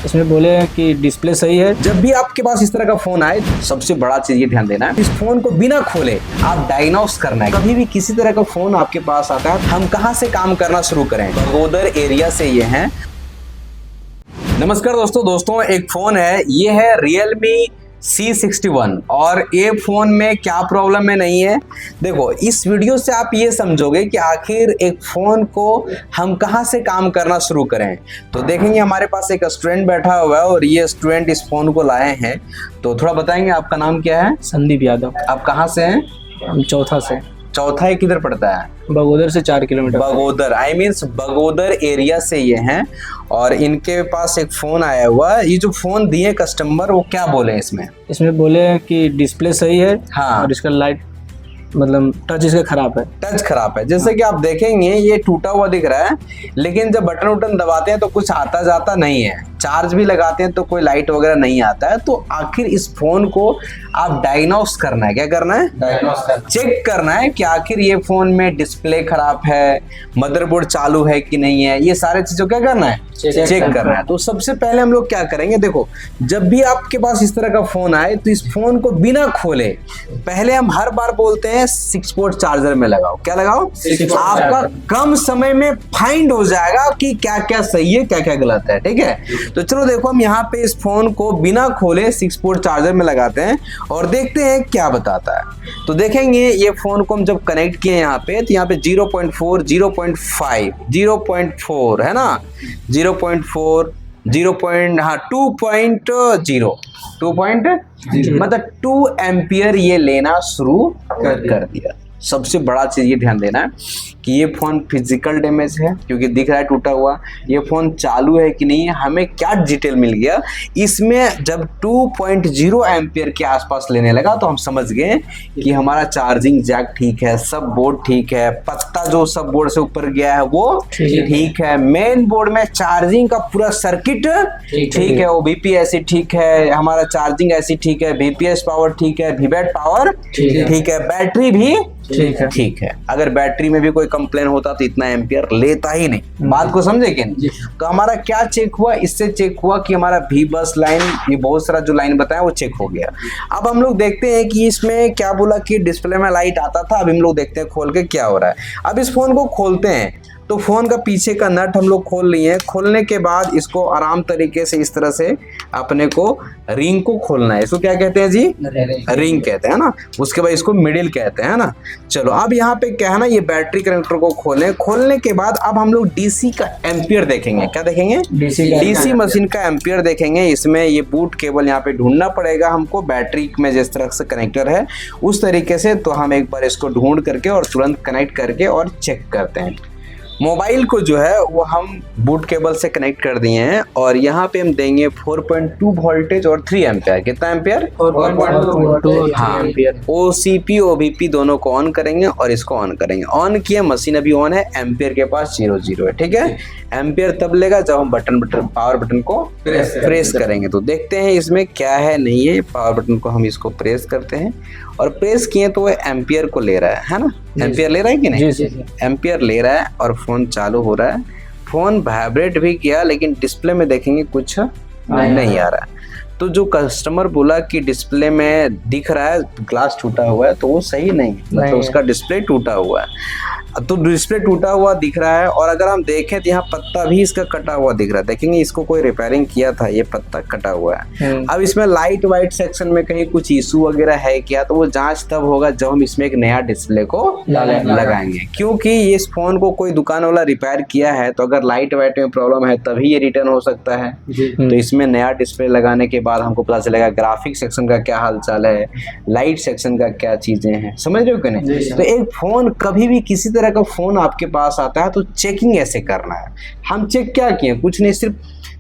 इसमें बोले कि डिस्प्ले सही है। जब भी आपके पास इस तरह का फोन आए, सबसे बड़ा चीज ये ध्यान देना है, इस फोन को बिना खोले आप डायग्नोस करना है। कभी भी किसी तरह का फोन आपके पास आता है, हम कहां से काम करना शुरू करें? बगोदर एरिया से ये हैं। नमस्कार दोस्तों, एक फोन है, ये है Realme C61 और ये फोन में क्या प्रॉब्लम है नहीं है। देखो, इस वीडियो से आप ये समझोगे कि आखिर एक फोन को हम कहां से काम करना शुरू करें। तो देखेंगे हमारे पास एक स्टूडेंट बैठा हुआ है और ये स्टूडेंट इस फोन को लाए हैं। तो थोड़ा बताएंगे आपका नाम क्या है? संदीप यादव। आप कहाँ से हैं? हम चौथा से। चौथा है, किधर पड़ता है? बगोदर से 4 kilometre. Bagodar means Bagodar area से ये हैं और इनके पास एक फोन आया हुआ है। ये जो फोन दिए कस्टमर, वो क्या बोले इसमें बोले कि डिस्प्ले सही है। हाँ। और इसका लाइट मतलब टच इसका खराब है। टच खराब है। जैसे कि आप देखेंगे ये टूटा हुआ दिख रहा है, लेकिन जब बटन उटन दबाते हैं तो कुछ आता जाता नहीं है। चार्ज भी लगाते हैं तो कोई लाइट वगैरह नहीं आता है। तो आखिर इस फोन को आप डायग्नोस करना है। क्या करना है? डायग्नोस करना, चेक करना है कि आखिर ये फोन में डिस्प्ले खराब है, मदरबोर्ड चालू है कि नहीं है। ये सारे चीजों क्या करना है? चेक करना है। तो सबसे पहले हम लोग क्या करेंगे, देखो, जब भी आपके पास इस तरह का फोन आए तो इस फोन को बिना खोले पहले हम हर बार बोलते हैं 6 पोर्ट चार्जर में लगाओ। क्या लगाओ? आपका कम समय में फाइंड हो जाएगा कि क्या क्या सही है, क्या क्या गलत है। ठीक है, तो चलो देखो, हम यहाँ पे इस फोन को बिना खोले 6 पोर्ट चार्जर में लगाते हैं और देखते हैं क्या बताता है। तो देखेंगे ये फोन को हम जब कनेक्ट किए यहाँ पे, तो यहाँ पे 0.4, 0.5, 0.4 है ना, 0.4, 2.0 मतलब 2 एम्पियर ये लेना शुरू कर दिया। सबसे बड़ा चीज ये ध्यान देना है कि ये फोन फिजिकल डैमेज है, क्योंकि दिख रहा है टूटा हुआ। ये फोन चालू है कि नहीं है, हमें क्या डिटेल मिल गया इसमें। जब 2.0 एम्पियर के आसपास लेने लगा तो हम समझ गए कि हमारा चार्जिंग जैक ठीक है, सब बोर्ड ठीक है, पत्ता जो सब बोर्ड से ऊपर गया है वो ठीक है, मेन बोर्ड में चार्जिंग का पूरा सर्किट ठीक है, OBP ऐसी ठीक है, हमारा चार्जिंग ऐसी ठीक है, VPS पावर ठीक है, VBAT पावर ठीक है, बैटरी भी ठीक है। अगर बैटरी में भी कोई कंप्लेन होता तो इतना एम्पियर लेता ही नहीं। बात को समझे कि नहीं? तो हमारा क्या चेक हुआ? इससे चेक हुआ कि हमारा V बस लाइन, ये बहुत सारा जो लाइन बताया वो चेक हो गया। अब हम लोग देखते हैं कि इसमें क्या बोला कि डिस्प्ले में लाइट आता था। अब हम लोग देखते हैं खोल के क्या हो रहा है। अब इस फोन को खोलते हैं तो फोन का पीछे का नट हम लोग खोल लिए हैं। खोलने के बाद इसको आराम तरीके से इस तरह से अपने को रिंग को खोलना है। इसको क्या कहते हैं जी? रिंग कहते हैं ना। उसके बाद इसको मिडिल कहते हैं ना। चलो, अब यहाँ पे क्या है ना, ये बैटरी कनेक्टर को खोलें। खोलने के बाद अब हम लोग DC का एम्पियर देखेंगे। क्या देखेंगे? DC मशीन का एम्पियर देखेंगे। इसमें ये बूट केबल यहाँ पे ढूंढना पड़ेगा हमको, बैटरी में जिस तरह से कनेक्टर है उस तरीके से। तो हम एक बार इसको ढूंढ करके और तुरंत कनेक्ट करके और चेक करते हैं। मोबाइल को जो है वो हम बूट केबल से कनेक्ट कर दिए हैं और यहाँ पे हम देंगे 4.2 वोल्टेज और 3 एम्पियर। कितना एम्पियर? 4.2 हाँ, OCP OBP दोनों को ऑन करेंगे और इसको ऑन करेंगे। ऑन किया, मशीन अभी ऑन है, एम्पियर के पास 0 है। ठीक है, एम्पियर तब लेगा जब हम पावर बटन को प्रेस करेंगे। तो देखते हैं इसमें क्या है नहीं है। पावर बटन को हम इसको प्रेस करते हैं और प्रेस किए तो वो एम्पियर को ले रहा है ना। एम्पियर ले रहा है कि नहीं? एम्पियर ले रहा है और फोन चालू हो रहा है। फोन वाइब्रेट भी किया, लेकिन डिस्प्ले में देखेंगे कुछ नहीं आ रहा है। तो जो कस्टमर बोला कि डिस्प्ले में दिख रहा है ग्लास टूटा हुआ है, तो वो सही नहीं है। मतलब उसका डिस्प्ले टूटा हुआ है। तो डिस्प्ले टूटा हुआ दिख रहा है और अगर हम देखें तो यहाँ पत्ता भी इसका कटा हुआ दिख रहा है। देखेंगे इसको कोई रिपेयरिंग किया था, ये पत्ता कटा हुआ है। अब इसमें लाइट वाइट सेक्शन में कहीं कुछ इशू वगैरह है क्या, तो वो जांच तब होगा जब हम इसमें एक नया डिस्प्ले को लगाएंगे। क्योंकि इस फोन को कोई दुकान वाला रिपेयर किया है, तो अगर लाइट वाइट में प्रॉब्लम है तभी ये रिटर्न हो सकता है। तो इसमें नया डिस्प्ले लगाने के बाद हमको पता चलेगा ग्राफिक सेक्शन का क्या हालचाल है, लाइट सेक्शन का क्या चीजें हैं। समझ रहे हो कि नहीं? तो एक फोन, कभी भी किसी तरह का फोन आपके पास आता है तो चेकिंग ऐसे करना है। हम चेक क्या किए? कुछ नहीं, सिर्फ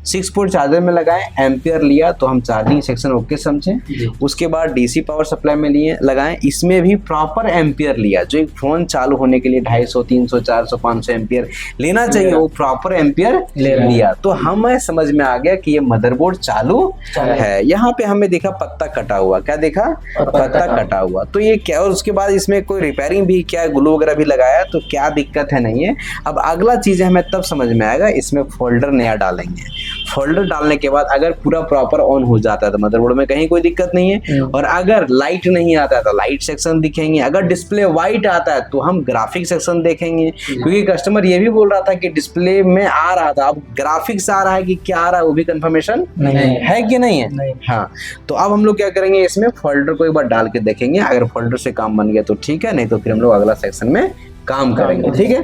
6 पोर्ट चार्जर में लगाए, एम्पियर लिया तो हम चार्जिंग सेक्शन ओके समझे। उसके बाद DC पावर सप्लाई में लिए लगाए, इसमें भी प्रॉपर एम्पियर लिया। जो एक फोन चालू होने के लिए 250, 300, 400, 500 एम्पियर लेना चाहिए, वो प्रॉपर एम्पियर लिया। तो हमें समझ में आ गया कि ये मदरबोर्ड चालू है। यहाँ पे हमें देखा पत्ता कटा हुआ। क्या देखा? पत्ता कटा हुआ। तो ये क्या, और उसके बाद इसमें कोई रिपेयरिंग भी क्या, ग्लू वगैरह भी लगाया, तो क्या दिक्कत है नहीं है। अब अगला चीज हमें तब समझ में आएगा, इसमें फोल्डर नया डालेंगे। फोल्डर डालने के बाद अगर पूरा प्रॉपर ऑन हो जाता है तो मदरबोर्ड में कहीं कोई दिक्कत नहीं है, और अगर लाइट नहीं आता है तो लाइट सेक्शन दिखेंगे, अगर डिस्प्ले वाइट आता है तो हम ग्राफिक सेक्शन देखेंगे, क्योंकि कस्टमर ये भी बोल रहा था कि डिस्प्ले में आ रहा था, अब ग्राफिक्स आ रहा है कि क्या आ रहा है वो भी कंफर्मेशन है कि नहीं है। हाँ, तो अब हम लोग क्या करेंगे, इसमें फोल्डर को एक बार डाल के देखेंगे, अगर फोल्डर से काम बन गया तो ठीक है, नहीं तो फिर हम लोग अगला सेक्शन में काम करेंगे। ठीक है।